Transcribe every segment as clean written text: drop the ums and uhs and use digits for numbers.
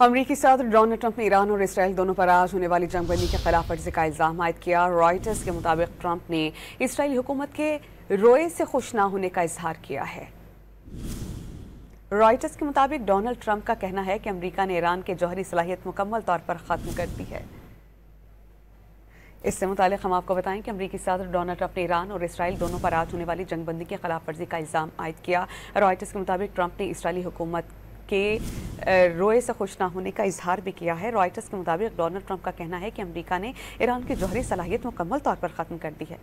अमरीकी सदर Donald Trump ने ईरान और इसराइल दोनों पर आज होने वाली जंगबंदी की खिलाफ वर्जी का इल्ज़ाम आयद किया। रॉयटर्स के मुताबिक ट्रंप ने इसराइली हुकूमत के रोए से खुश ना होने का इजहार किया है। रॉयटर्स के मुताबिक डोनाल्ड ट्रंप का कहना है कि अमेरिका ने ईरान की जौहरी सलाहियत मुकम्मल तौर पर ख़त्म कर दी है। इससे मुतालिक हम आपको बताएं कि अमरीकी सदर डोनाल्ड ट्रंप ने ईरान और इसराइल दोनों पर आज होने वाली जंगबंदी की खिलाफ वर्जी का इल्ज़ाम आयद किया। रॉयटर्स के मुताबिक ट्रंप ने इसराइली हुकूमत के रोए से खुश ना होने का इजहार भी किया है। रॉयटर्स के मुताबिक डोनाल्ड ट्रंप का कहना है कि अमेरिका ने ईरान की जौहरी सलाहियत मुकम्मल तौर पर ख़त्म कर दी है।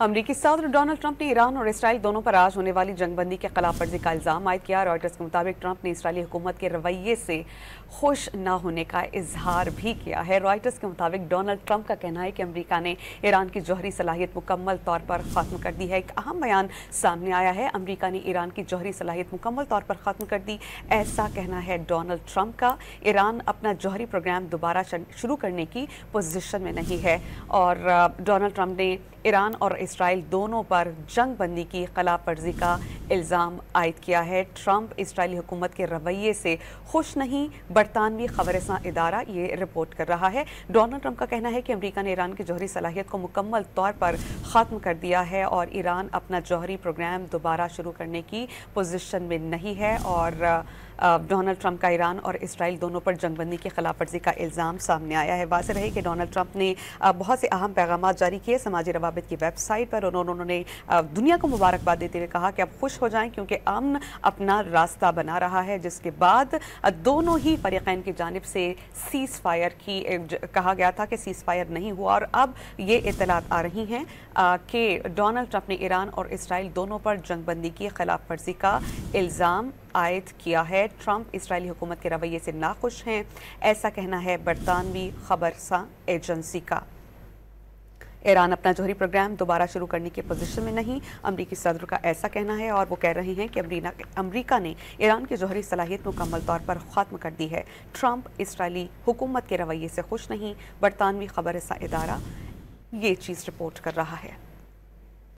अमरीकी सदर डोनाल्ड ट्रंप ने ईरान और इसराइल दोनों पर आज होने वाली जंगबंदी के खिलाफ वर्जी का इल्ज़ाम आयद किया। रॉयटर्स के मुताबिक ट्रंप ने इसराइली हुकूमत के रवैये से खुश न होने का इजहार भी किया है। रॉयटर्स के मुताबिक डोनाल्ड ट्रंप का कहना है कि अमेरिका ने ईरान की जौहरी सलाहियत मुकम्मल तौर पर ख़त्म कर दी है। एक अहम बयान सामने आया है, अमेरिका ने ईरान की जौहरी सलाहियत मुकम्मल तौर पर ख़त्म कर दी, ऐसा कहना है डोनाल्ड ट्रंप का। ईरान अपना जौहरी प्रोग्राम दोबारा शुरू करने की पोजीशन में नहीं है और डोनाल्ड ट्रंप ने ईरान और इसराइल दोनों पर जंग बंदी की खिलाफ वर्जी का इल्ज़ाम आयद किया है। ट्रंप इसराइली हुकूमत के रवैये से खुश नहीं, बरतानवी खबरसां इदारा ये रिपोर्ट कर रहा है। डोनाल्ड ट्रंप का कहना है कि अमेरिका ने ईरान की जौहरी सलाहियत को मुकम्मल तौर पर ख़त्म कर दिया है और ईरान अपना जौहरी प्रोग्राम दोबारा शुरू करने की पोजीशन में नहीं है और डोनाल्ड ट्रंप का ईरान और इसराइल दोनों पर जंगबंदी की खिलाफ वर्जी का इल्ज़ाम सामने आया है। वाज़ेह रहे कि डोनाल्ड ट्रंप ने बहुत से अहम पैगाम जारी किए समाजी रवाबित की वेबसाइट पर। उन्होंने दुनिया को मुबारकबाद देते हुए कहा कि अब खुश हो जाएं क्योंकि अमन अपना रास्ता बना रहा है, जिसके बाद दोनों ही फरीक़ैन की जानिब से सीज़ फायर की कहा गया था कि सीज़ फायर नहीं हुआ और अब ये इत्तलात आ रही हैं कि डोनाल्ड ट्रंप ने ईरान और इसराइल दोनों पर जंगबंदी की खिलाफ वर्जी का इल्ज़ाम आयद किया है। ट्रंप इसराइली हुकूमत के रवैये से नाखुश हैं, ऐसा कहना है बरतानवी खबरसां एजेंसी का। ईरान अपना जौहरी प्रोग्राम दोबारा शुरू करने की पोजीशन में नहीं, अमरीकी सदर का ऐसा कहना है और वो कह रहे हैं कि अमरीका ने ईरान की जौहरी सलाहियत मुकम्मल तौर पर ख़त्म कर दी है। ट्रंप इसराइली हुकूमत के रवैये से खुश नहीं, बरतानवी खबरसां इदारा ये चीज़ रिपोर्ट कर रहा है।